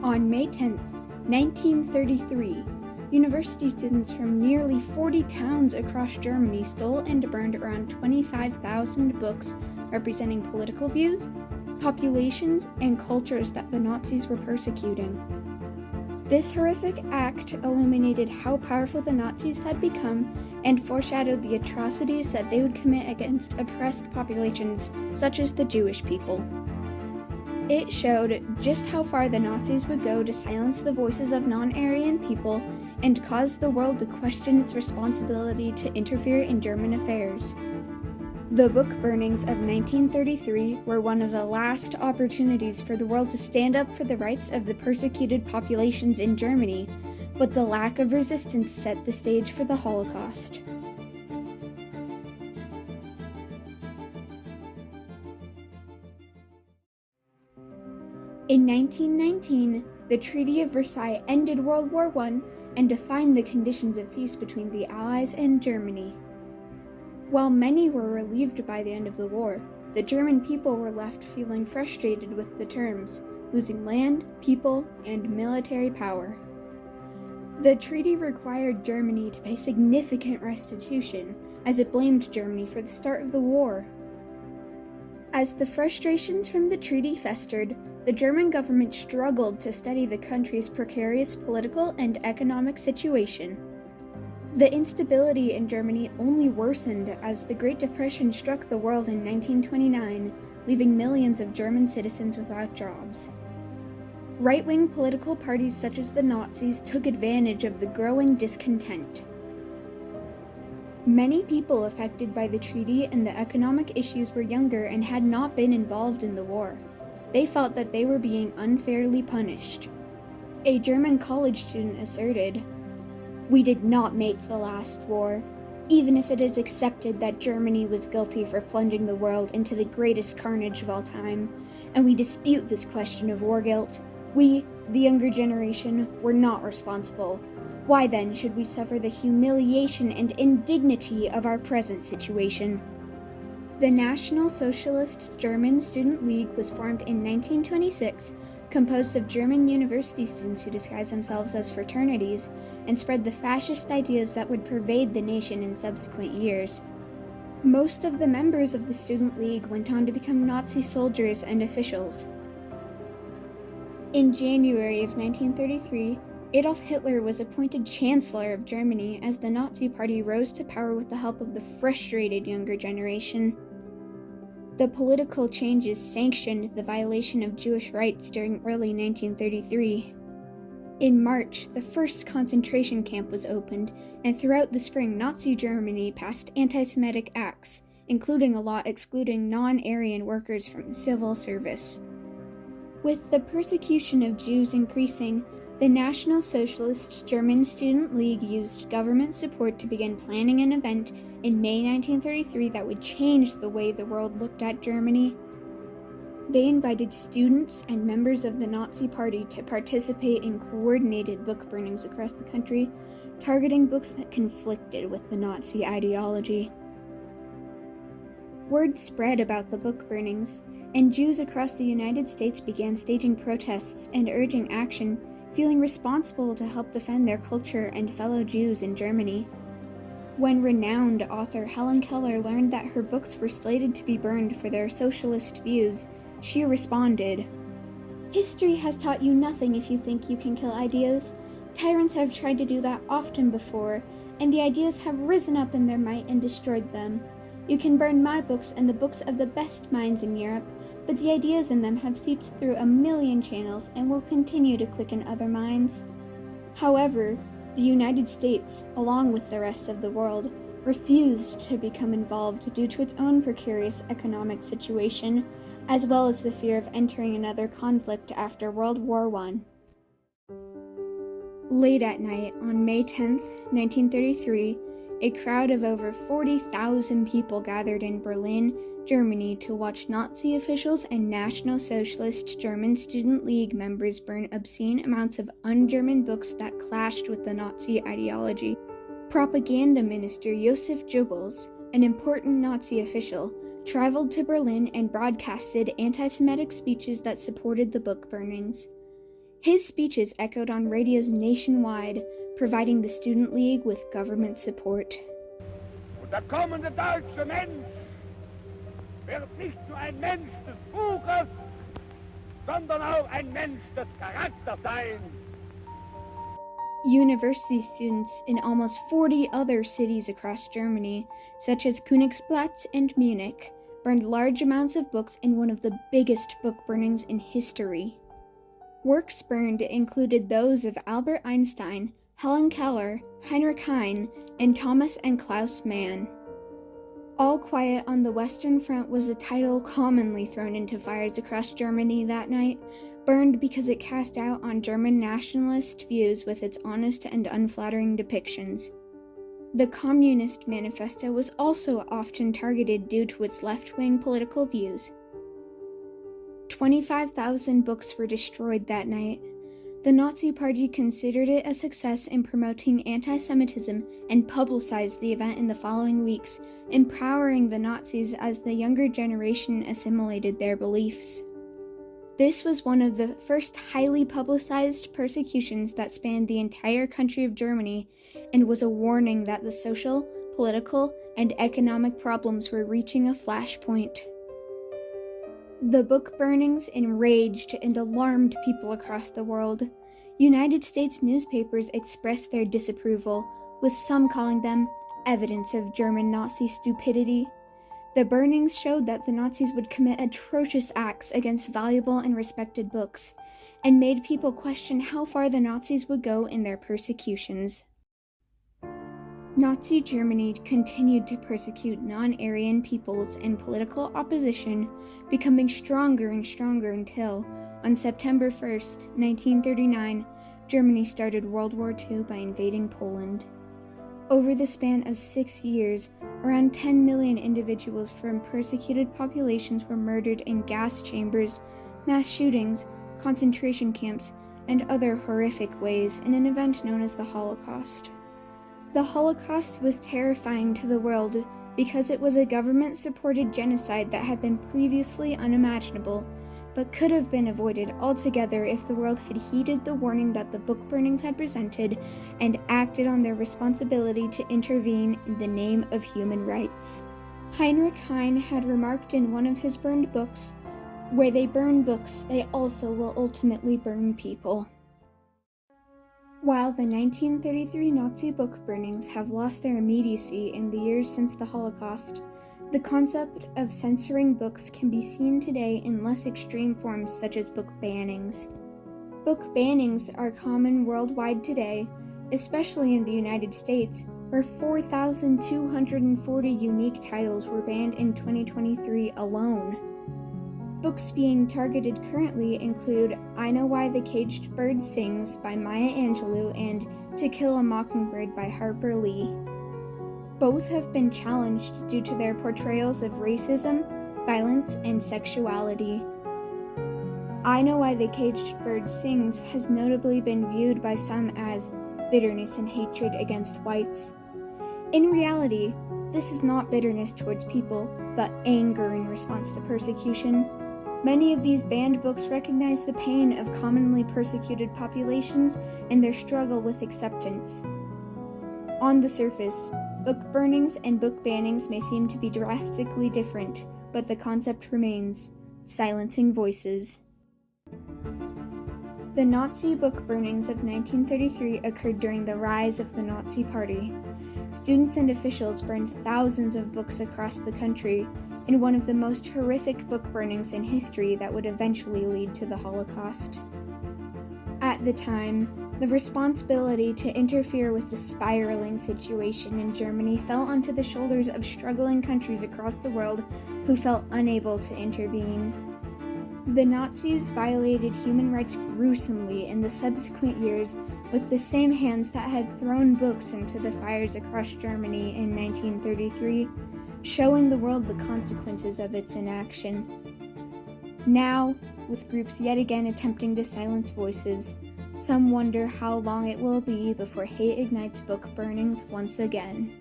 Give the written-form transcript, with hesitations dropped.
On May 10, 1933, university students from nearly 40 towns across Germany stole and burned around 25,000 books representing political views, populations, and cultures that the Nazis were persecuting. This horrific act illuminated how powerful the Nazis had become and foreshadowed the atrocities that they would commit against oppressed populations such as the Jewish people. It showed just how far the Nazis would go to silence the voices of non-Aryan people and cause the world to question its responsibility to interfere in German affairs. The book burnings of 1933 were one of the last opportunities for the world to stand up for the rights of the persecuted populations in Germany, but the lack of resistance set the stage for the Holocaust. In 1919, the Treaty of Versailles ended World War I and defined the conditions of peace between the Allies and Germany. While many were relieved by the end of the war, the German people were left feeling frustrated with the terms, losing land, people, and military power. The treaty required Germany to pay significant restitution, as it blamed Germany for the start of the war. As the frustrations from the treaty festered, the German government struggled to steady the country's precarious political and economic situation. The instability in Germany only worsened as the Great Depression struck the world in 1929, leaving millions of German citizens without jobs. Right-wing political parties such as the Nazis took advantage of the growing discontent. Many people affected by the treaty and the economic issues were younger and had not been involved in the war. They felt that they were being unfairly punished. A German college student asserted, "We did not make the last war. Even if it is accepted that Germany was guilty for plunging the world into the greatest carnage of all time, and we dispute this question of war guilt, we, the younger generation, were not responsible. Why then should we suffer the humiliation and indignity of our present situation?" The National Socialist German Student League was formed in 1926, composed of German university students who disguised themselves as fraternities and spread the fascist ideas that would pervade the nation in subsequent years. Most of the members of the Student League went on to become Nazi soldiers and officials. In January of 1933, Adolf Hitler was appointed Chancellor of Germany as the Nazi Party rose to power with the help of the frustrated younger generation. The political changes sanctioned the violation of Jewish rights during early 1933. In March, the first concentration camp was opened, and throughout the spring, Nazi Germany passed anti-Semitic acts, including a law excluding non-Aryan workers from civil service. With the persecution of Jews increasing, the National Socialist German Student League used government support to begin planning an event in May 1933 that would change the way the world looked at Germany. They invited students and members of the Nazi Party to participate in coordinated book burnings across the country, targeting books that conflicted with the Nazi ideology. Word spread about the book burnings, and Jews across the United States began staging protests and urging action, feeling responsible to help defend their culture and fellow Jews in Germany. When renowned author Helen Keller learned that her books were slated to be burned for their socialist views, she responded, "History has taught you nothing if you think you can kill ideas. Tyrants have tried to do that often before, and the ideas have risen up in their might and destroyed them. You can burn my books and the books of the best minds in Europe, but the ideas in them have seeped through a million channels and will continue to quicken other minds." However, the United States, along with the rest of the world, refused to become involved due to its own precarious economic situation, as well as the fear of entering another conflict after World War I. Late at night on May 10, 1933, a crowd of over 40,000 people gathered in Berlin, Germany to watch Nazi officials and National Socialist German Student League members burn obscene amounts of un-German books that clashed with the Nazi ideology. Propaganda Minister Josef Goebbels, an important Nazi official, traveled to Berlin and broadcasted anti-Semitic speeches that supported the book burnings. His speeches echoed on radios nationwide, providing the Student League with government support. Und der kommende deutsche Mensch wird nicht nur ein Mensch des Buches, sondern auch ein Mensch des Charakters sein. University students in almost 40 other cities across Germany, such as Königsplatz and Munich, burned large amounts of books in one of the biggest book burnings in history. Works burned included those of Albert Einstein, Helen Keller, Heinrich Heine, and Thomas and Klaus Mann. All Quiet on the Western Front was a title commonly thrown into fires across Germany that night, burned because it cast doubt on German nationalist views with its honest and unflattering depictions. The Communist Manifesto was also often targeted due to its left-wing political views. 25,000 books were destroyed that night. The Nazi Party considered it a success in promoting anti-Semitism and publicized the event in the following weeks, empowering the Nazis as the younger generation assimilated their beliefs. This was one of the first highly publicized persecutions that spanned the entire country of Germany and was a warning that the social, political, and economic problems were reaching a flashpoint. The book burnings enraged and alarmed people across the world. United States newspapers expressed their disapproval, with some calling them evidence of German Nazi stupidity. The burnings showed that the Nazis would commit atrocious acts against valuable and respected books, and made people question how far the Nazis would go in their persecutions. Nazi Germany continued to persecute non-Aryan peoples and political opposition, becoming stronger and stronger until, on September 1st, 1939, Germany started World War II by invading Poland. Over the span of 6 years, around 10 million individuals from persecuted populations were murdered in gas chambers, mass shootings, concentration camps, and other horrific ways in an event known as the Holocaust. The Holocaust was terrifying to the world because it was a government-supported genocide that had been previously unimaginable, but could have been avoided altogether if the world had heeded the warning that the book burnings had presented and acted on their responsibility to intervene in the name of human rights. Heinrich Heine had remarked in one of his burned books, "Where they burn books, they also will ultimately burn people." While the 1933 Nazi book burnings have lost their immediacy in the years since the Holocaust, the concept of censoring books can be seen today in less extreme forms such as book bannings. Book bannings are common worldwide today, especially in the United States, where 4,240 unique titles were banned in 2023 alone. Books being targeted currently include I Know Why the Caged Bird Sings by Maya Angelou and To Kill a Mockingbird by Harper Lee. Both have been challenged due to their portrayals of racism, violence, and sexuality. I Know Why the Caged Bird Sings has notably been viewed by some as bitterness and hatred against whites. In reality, this is not bitterness towards people, but anger in response to persecution. Many of these banned books recognize the pain of commonly persecuted populations and their struggle with acceptance. On the surface, book burnings and book bannings may seem to be drastically different, but the concept remains: silencing voices. The Nazi book burnings of 1933 occurred during the rise of the Nazi Party. Students and officials burned thousands of books across the country in one of the most horrific book burnings in history that would eventually lead to the Holocaust. At the time, the responsibility to interfere with the spiraling situation in Germany fell onto the shoulders of struggling countries across the world who felt unable to intervene. The Nazis violated human rights gruesomely in the subsequent years with the same hands that had thrown books into the fires across Germany in 1933, showing the world the consequences of its inaction. Now, with groups yet again attempting to silence voices, some wonder how long it will be before hate ignites book burnings once again.